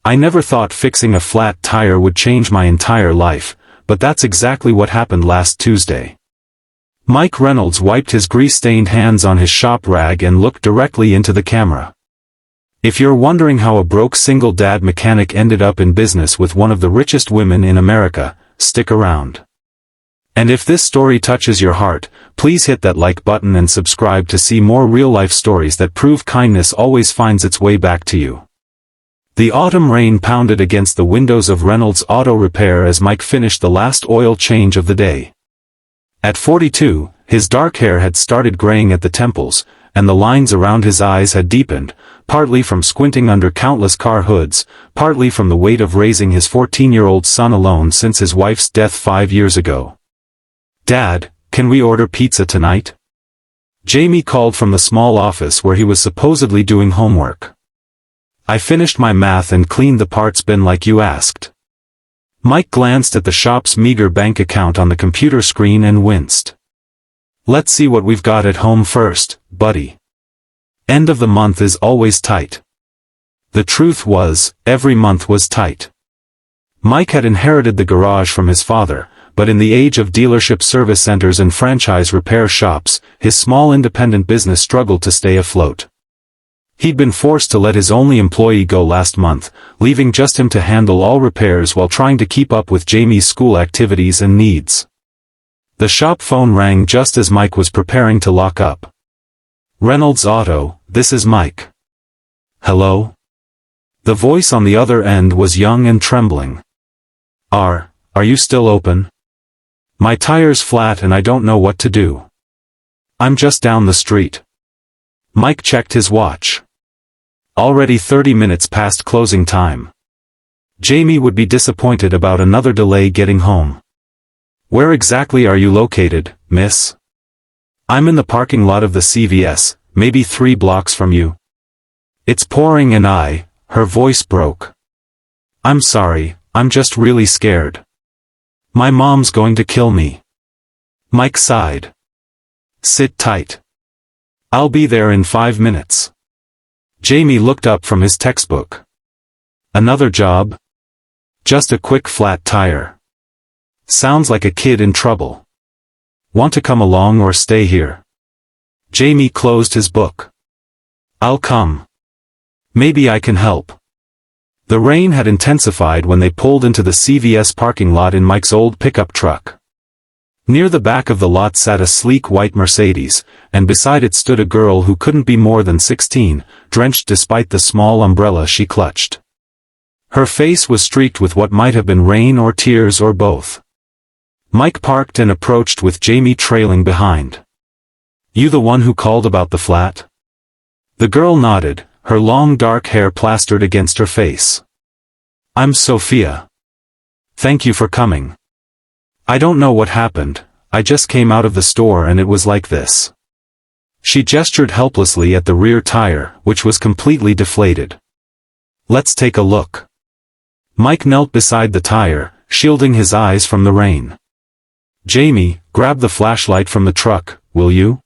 I never thought fixing a flat tire would change my entire life, but that's exactly what happened last Tuesday. Mike Reynolds wiped his grease-stained hands on his shop rag and looked directly into the camera. If you're wondering how a broke single dad mechanic ended up in business with one of the richest women in America, stick around. And if this story touches your heart, please hit that like button and subscribe to see more real-life stories that prove kindness always finds its way back to you. The autumn rain pounded against the windows of Reynolds Auto Repair as Mike finished the last oil change of the day. At 42, his dark hair had started graying at the temples, and the lines around his eyes had deepened, partly from squinting under countless car hoods, partly from the weight of raising his 14-year-old son alone since his wife's death 5 years ago. "Dad, can we order pizza tonight?" Jamie called from the small office where he was supposedly doing homework. "I finished my math and cleaned the parts bin like you asked." Mike glanced at the shop's meager bank account on the computer screen and winced. "Let's see what we've got at home first, buddy. End of the month is always tight." The truth was, every month was tight. Mike had inherited the garage from his father, but in the age of dealership service centers and franchise repair shops, his small independent business struggled to stay afloat. He'd been forced to let his only employee go last month, leaving just him to handle all repairs while trying to keep up with Jamie's school activities and needs. The shop phone rang just as Mike was preparing to lock up. "Reynolds Auto, this is Mike." "Hello?" The voice on the other end was young and trembling. Are you still open? My tire's flat and I don't know what to do. I'm just down the street." Mike checked his watch. Already 30 minutes past closing time. Jamie would be disappointed about another delay getting home. "Where exactly are you located, miss?" "I'm in the parking lot of the CVS, maybe 3 blocks from you." "It's pouring and her voice broke. "I'm sorry, I'm just really scared. My mom's going to kill me." Mike sighed. "Sit tight. I'll be there in 5 minutes." Jamie looked up from his textbook. "Another job?" "Just a quick flat tire." "Sounds like a kid in trouble. Want to come along or stay here?" Jamie closed his book. "I'll come. Maybe I can help." The rain had intensified when they pulled into the CVS parking lot in Mike's old pickup truck. Near the back of the lot sat a sleek white Mercedes, and beside it stood a girl who couldn't be more than 16, drenched despite the small umbrella she clutched. Her face was streaked with what might have been rain or tears or both. Mike parked and approached with Jamie trailing behind. "You the one who called about the flat?" The girl nodded, her long dark hair plastered against her face. "I'm Sophia. Thank you for coming. I don't know what happened, I just came out of the store and it was like this." She gestured helplessly at the rear tire, which was completely deflated. "Let's take a look." Mike knelt beside the tire, shielding his eyes from the rain. "Jamie, grab the flashlight from the truck, will you?"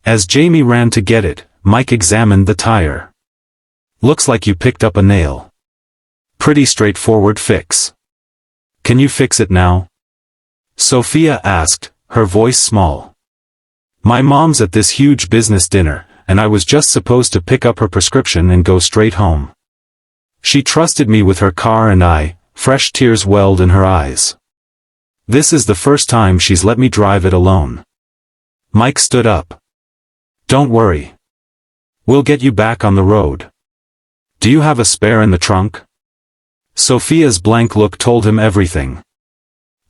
As Jamie ran to get it, Mike examined the tire. "Looks like you picked up a nail. Pretty straightforward fix. Can you fix it now?" Sophia asked, her voice small. "My mom's at this huge business dinner, and I was just supposed to pick up her prescription and go straight home. She trusted me with her car and fresh tears welled in her eyes. This is the first time she's let me drive it alone." Mike stood up. "Don't worry. We'll get you back on the road. Do you have a spare in the trunk?" Sophia's blank look told him everything.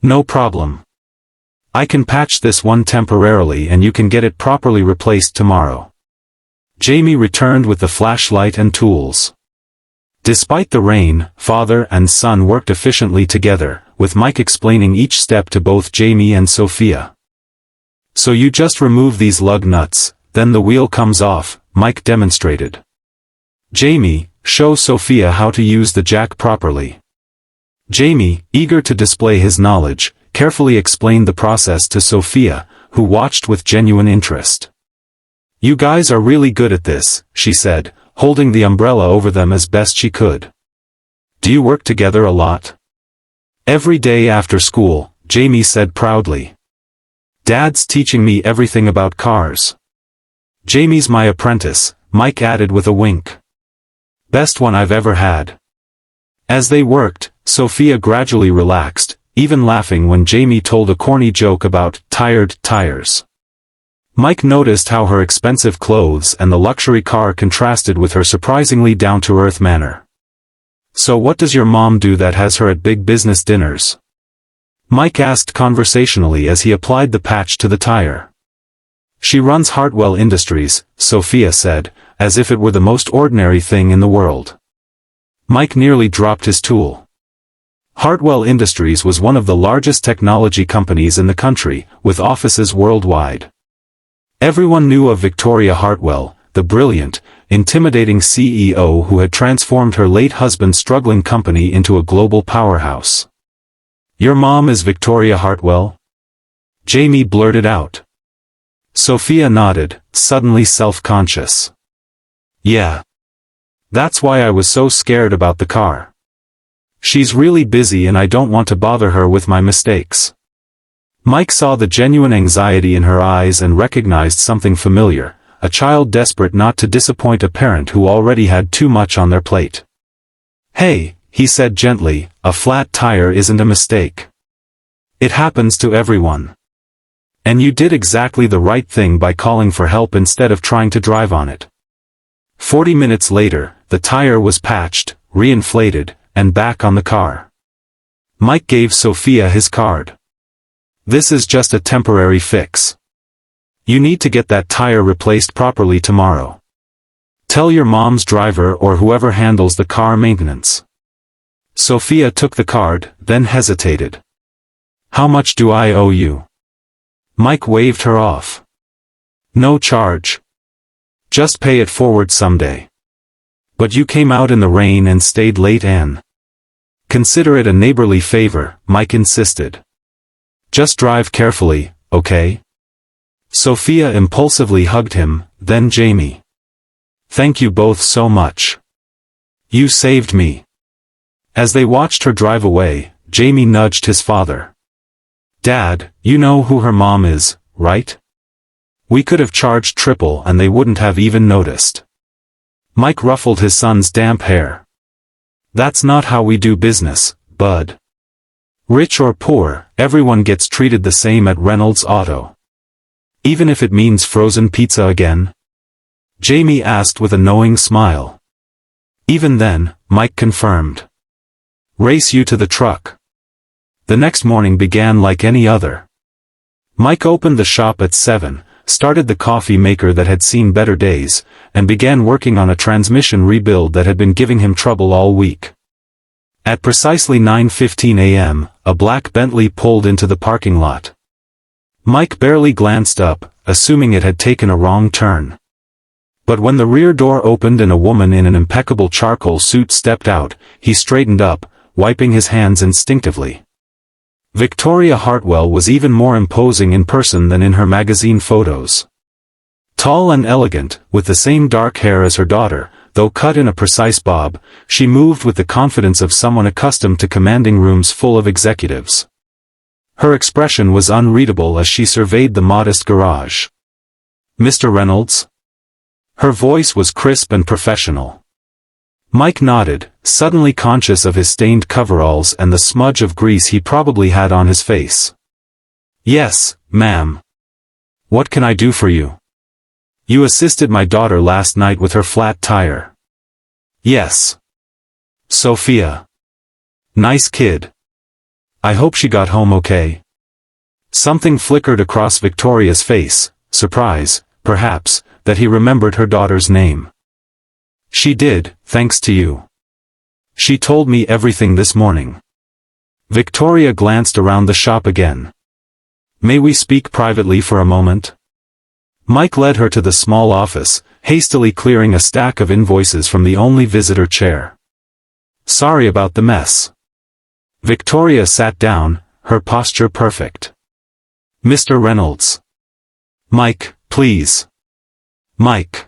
"No problem. I can patch this one temporarily and you can get it properly replaced tomorrow." Jamie returned with the flashlight and tools. Despite the rain, father and son worked efficiently together, with Mike explaining each step to both Jamie and Sophia. "So you just remove these lug nuts, then the wheel comes off," Mike demonstrated. "Jamie, show Sophia how to use the jack properly." Jamie, eager to display his knowledge, carefully explained the process to Sophia, who watched with genuine interest. "You guys are really good at this," she said, holding the umbrella over them as best she could. Do you work together a lot? Every day after school, Jamie said proudly. Dad's teaching me everything about cars. Jamie's my apprentice, Mike added with a wink. Best one I've ever had. As they worked, Sophia gradually relaxed, even laughing when Jamie told a corny joke about tired tires. Mike noticed how her expensive clothes and the luxury car contrasted with her surprisingly down-to-earth manner. So what does your mom do that has her at big business dinners? Mike asked conversationally as he applied the patch to the tire. She runs Hartwell Industries, Sophia said, as if it were the most ordinary thing in the world. Mike nearly dropped his tool. Hartwell Industries was one of the largest technology companies in the country, with offices worldwide. Everyone knew of Victoria Hartwell, the brilliant, intimidating CEO who had transformed her late husband's struggling company into a global powerhouse. Your mom is Victoria Hartwell? Jamie blurted out. Sophia nodded, suddenly self-conscious. Yeah. That's why I was so scared about the car. She's really busy and I don't want to bother her with my mistakes. Mike saw the genuine anxiety in her eyes and recognized something familiar, a child desperate not to disappoint a parent who already had too much on their plate. Hey, he said gently, a flat tire isn't a mistake. It happens to everyone. And you did exactly the right thing by calling for help instead of trying to drive on it. 40 minutes later, the tire was patched, reinflated, and back on the car. Mike gave Sophia his card. This is just a temporary fix. You need to get that tire replaced properly tomorrow. Tell your mom's driver or whoever handles the car maintenance. Sophia took the card, then hesitated. How much do I owe you? Mike waved her off. No charge. Just pay it forward someday. But you came out in the rain and stayed late and... Consider it a neighborly favor, Mike insisted. Just drive carefully, okay? Sophia impulsively hugged him, then Jamie. Thank you both so much. You saved me. As they watched her drive away, Jamie nudged his father. Dad, you know who her mom is, right? We could have charged triple and they wouldn't have even noticed. Mike ruffled his son's damp hair. That's not how we do business, bud. Rich or poor, everyone gets treated the same at Reynolds Auto. Even if it means frozen pizza again? Jamie asked with a knowing smile. Even then, Mike confirmed. Race you to the truck. The next morning began like any other. Mike opened the shop at 7, started the coffee maker that had seen better days, and began working on a transmission rebuild that had been giving him trouble all week. At precisely 9:15 a.m., a black Bentley pulled into the parking lot. Mike barely glanced up, assuming it had taken a wrong turn. But when the rear door opened and a woman in an impeccable charcoal suit stepped out, he straightened up, wiping his hands instinctively. Victoria Hartwell was even more imposing in person than in her magazine photos. Tall and elegant, with the same dark hair as her daughter, though cut in a precise bob, she moved with the confidence of someone accustomed to commanding rooms full of executives. Her expression was unreadable as she surveyed the modest garage. Mr. Reynolds? Her voice was crisp and professional. Mike nodded, suddenly conscious of his stained coveralls and the smudge of grease he probably had on his face. Yes, ma'am. What can I do for you? You assisted my daughter last night with her flat tire. Yes. Sophia. Nice kid. I hope she got home okay. Something flickered across Victoria's face, surprise, perhaps, that he remembered her daughter's name. She did, thanks to you. She told me everything this morning. Victoria glanced around the shop again. May we speak privately for a moment? Mike led her to the small office, hastily clearing a stack of invoices from the only visitor chair. Sorry about the mess. Victoria sat down, her posture perfect. Mr. Reynolds. Mike, please. Mike.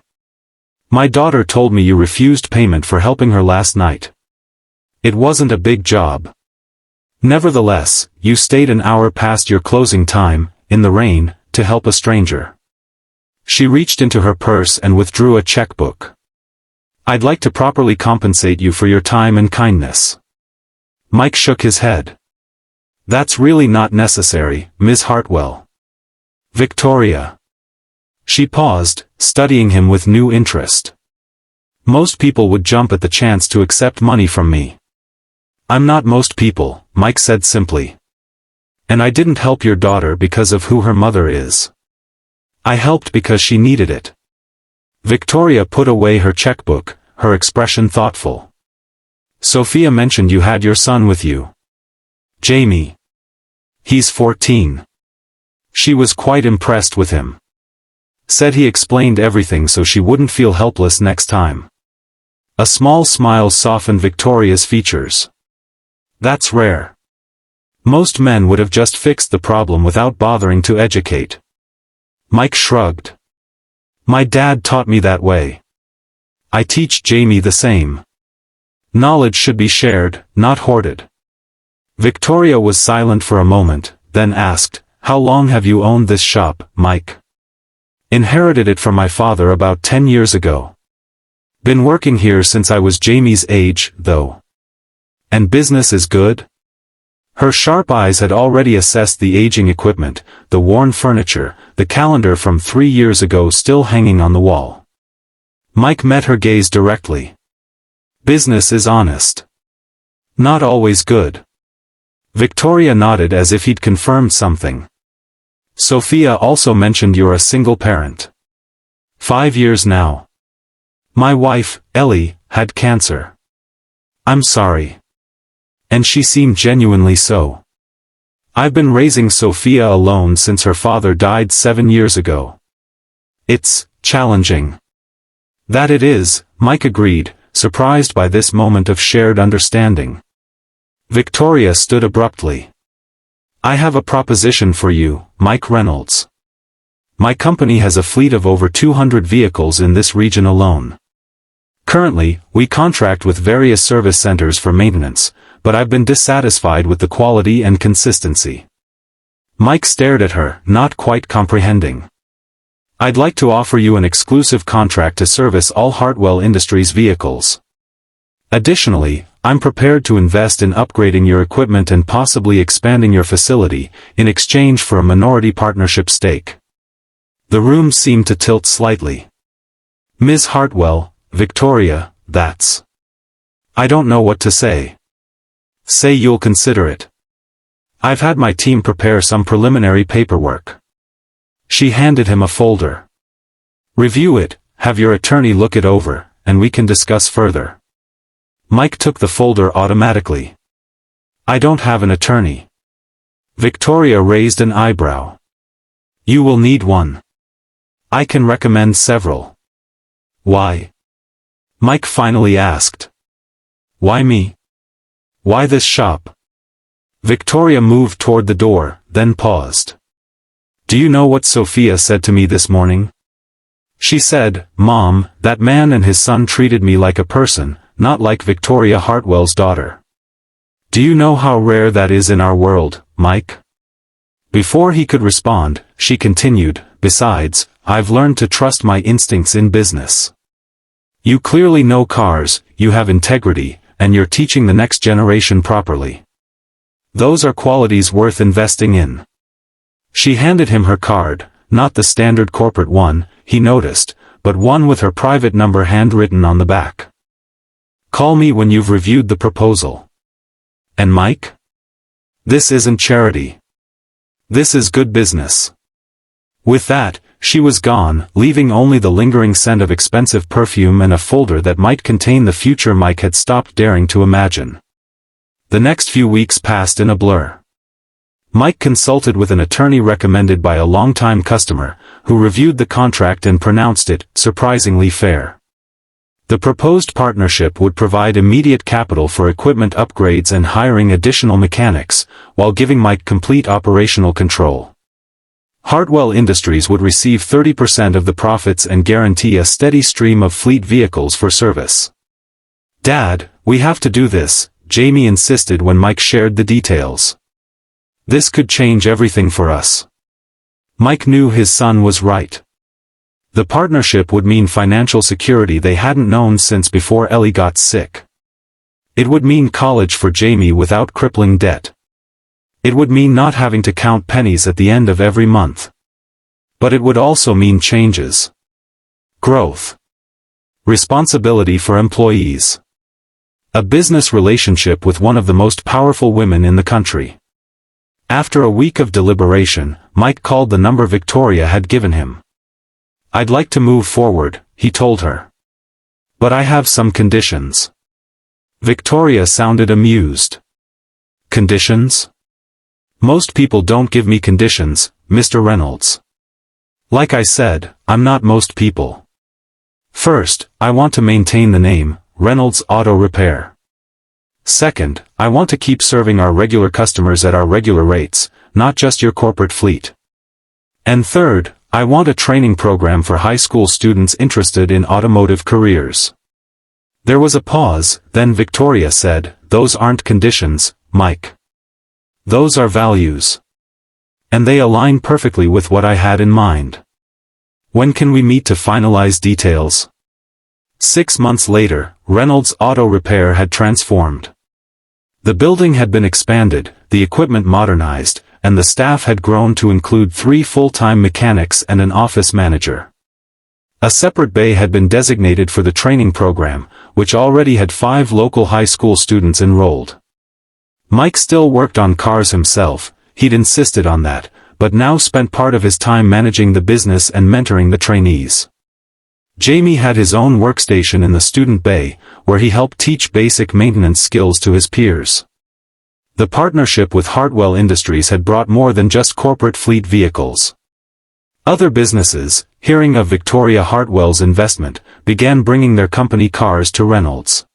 My daughter told me you refused payment for helping her last night. It wasn't a big job. Nevertheless, you stayed an hour past your closing time, in the rain, to help a stranger. She reached into her purse and withdrew a checkbook. I'd like to properly compensate you for your time and kindness. Mike shook his head. That's really not necessary, Ms. Hartwell. Victoria. She paused, studying him with new interest. Most people would jump at the chance to accept money from me. I'm not most people, Mike said simply. And I didn't help your daughter because of who her mother is. I helped because she needed it. Victoria put away her checkbook, her expression thoughtful. Sophia mentioned you had your son with you. Jamie. He's 14. She was quite impressed with him. Said he explained everything so she wouldn't feel helpless next time. A small smile softened Victoria's features. That's rare. Most men would have just fixed the problem without bothering to educate. Mike shrugged. My dad taught me that way. I teach Jamie the same. Knowledge should be shared, not hoarded. Victoria was silent for a moment, then asked, How long have you owned this shop, Mike? Inherited it from my father about 10 years ago. Been working here since I was Jamie's age, though. And business is good? Her sharp eyes had already assessed the aging equipment, the worn furniture, the calendar from 3 years ago still hanging on the wall. Mike met her gaze directly. Business is honest. Not always good. Victoria nodded as if he'd confirmed something. Sophia also mentioned you're a single parent. 5 years now. My wife, Ellie, had cancer. I'm sorry. And she seemed genuinely so. I've been raising Sophia alone since her father died 7 years ago. It's challenging. That it is, Mike agreed, surprised by this moment of shared understanding. Victoria stood abruptly. I have a proposition for you, Mike Reynolds. My company has a fleet of over 200 vehicles in this region alone. Currently, we contract with various service centers for maintenance, but I've been dissatisfied with the quality and consistency. Mike stared at her, not quite comprehending. I'd like to offer you an exclusive contract to service all Hartwell Industries vehicles. Additionally, I'm prepared to invest in upgrading your equipment and possibly expanding your facility, in exchange for a minority partnership stake. The room seemed to tilt slightly. Ms. Hartwell, Victoria, that's... I don't know what to say. Say you'll consider it. I've had my team prepare some preliminary paperwork. She handed him a folder. Review it, have your attorney look it over, and we can discuss further. Mike took the folder automatically. I don't have an attorney. Victoria raised an eyebrow. You will need one. I can recommend several. Why? Mike finally asked. Why me? Why this shop? Victoria moved toward the door, then paused. Do you know what Sophia said to me this morning? She said, Mom, that man and his son treated me like a person, not like Victoria Hartwell's daughter. Do you know how rare that is in our world, Mike? Before he could respond, she continued, besides, I've learned to trust my instincts in business. You clearly know cars, you have integrity, and you're teaching the next generation properly. Those are qualities worth investing in. She handed him her card, not the standard corporate one, he noticed, but one with her private number handwritten on the back. Call me when you've reviewed the proposal. And Mike? This isn't charity. This is good business. With that, she was gone, leaving only the lingering scent of expensive perfume and a folder that might contain the future Mike had stopped daring to imagine. The next few weeks passed in a blur. Mike consulted with an attorney recommended by a longtime customer, who reviewed the contract and pronounced it surprisingly fair. The proposed partnership would provide immediate capital for equipment upgrades and hiring additional mechanics, while giving Mike complete operational control. Hartwell Industries would receive 30% of the profits and guarantee a steady stream of fleet vehicles for service. Dad, we have to do this, Jamie insisted when Mike shared the details. This could change everything for us. Mike knew his son was right. The partnership would mean financial security they hadn't known since before Ellie got sick. It would mean college for Jamie without crippling debt. It would mean not having to count pennies at the end of every month. But it would also mean changes. Growth. Responsibility for employees. A business relationship with one of the most powerful women in the country. After a week of deliberation, Mike called the number Victoria had given him. "I'd like to move forward," he told her. "But I have some conditions." Victoria sounded amused. "Conditions? Most people don't give me conditions, Mr. Reynolds. Like I said, I'm not most people. First, I want to maintain the name, Reynolds Auto Repair. Second, I want to keep serving our regular customers at our regular rates, not just your corporate fleet. And third, I want a training program for high school students interested in automotive careers." There was a pause, then Victoria said, "Those aren't conditions, Mike. Those are values. And they align perfectly with what I had in mind. When can we meet to finalize details?" 6 months later, Reynolds Auto Repair had transformed. The building had been expanded, the equipment modernized, and the staff had grown to include 3 full-time mechanics and an office manager. A separate bay had been designated for the training program, which already had 5 local high school students enrolled. Mike still worked on cars himself, he'd insisted on that, but now spent part of his time managing the business and mentoring the trainees. Jamie had his own workstation in the student bay, where he helped teach basic maintenance skills to his peers. The partnership with Hartwell Industries had brought more than just corporate fleet vehicles. Other businesses, hearing of Victoria Hartwell's investment, began bringing their company cars to Reynolds.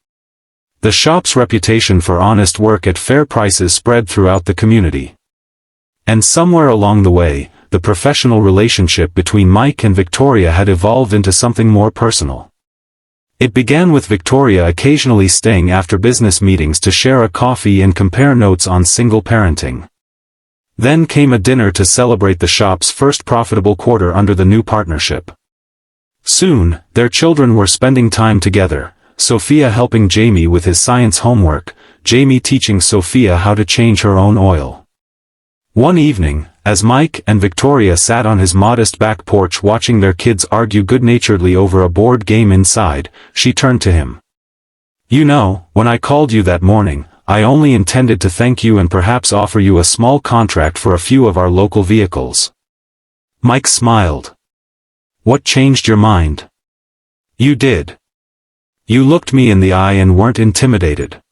The shop's reputation for honest work at fair prices spread throughout the community. And somewhere along the way, the professional relationship between Mike and Victoria had evolved into something more personal. It began with Victoria occasionally staying after business meetings to share a coffee and compare notes on single parenting. Then came a dinner to celebrate the shop's first profitable quarter under the new partnership. Soon, their children were spending time together, Sophia helping Jamie with his science homework, Jamie teaching Sophia how to change her own oil. One evening, as Mike and Victoria sat on his modest back porch watching their kids argue good-naturedly over a board game inside, she turned to him. "You know, when I called you that morning, I only intended to thank you and perhaps offer you a small contract for a few of our local vehicles." Mike smiled. "What changed your mind?" "You did. You looked me in the eye and weren't intimidated.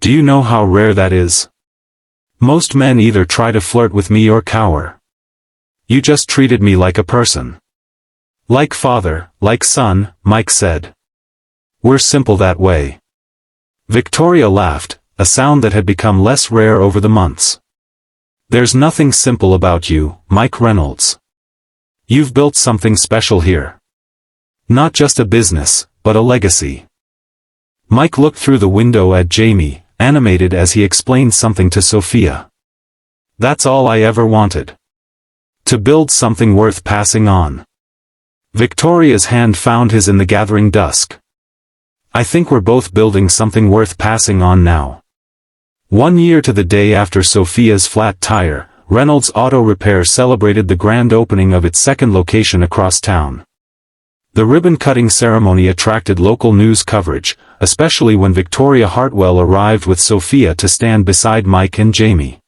Do you know how rare that is? Most men either try to flirt with me or cower. You just treated me like a person. Like father, like son," Mike said. "We're simple that way." Victoria laughed, a sound that had become less rare over the months. "There's nothing simple about you, Mike Reynolds. You've built something special here. Not just a business, but a legacy." Mike looked through the window at Jamie, animated as he explained something to Sophia. "That's all I ever wanted. To build something worth passing on." Victoria's hand found his in the gathering dusk. "I think we're both building something worth passing on now." 1 year to the day after Sophia's flat tire, Reynolds Auto Repair celebrated the grand opening of its second location across town. The ribbon-cutting ceremony attracted local news coverage, especially when Victoria Hartwell arrived with Sophia to stand beside Mike and Jamie.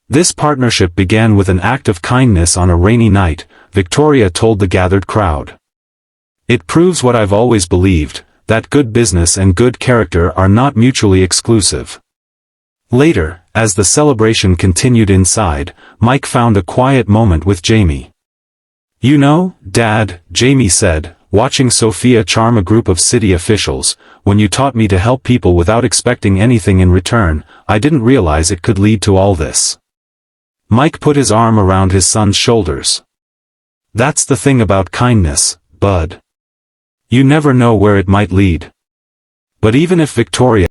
This partnership began with an act of kindness on a rainy night, Victoria told the gathered crowd. "It proves what I've always believed, that good business and good character are not mutually exclusive." Later, as the celebration continued inside, Mike found a quiet moment with Jamie. "You know, Dad," Jamie said, watching Sophia charm a group of city officials, "when you taught me to help people without expecting anything in return, I didn't realize it could lead to all this." Mike put his arm around his son's shoulders. "That's the thing about kindness, Bud. You never know where it might lead. But even if Victoria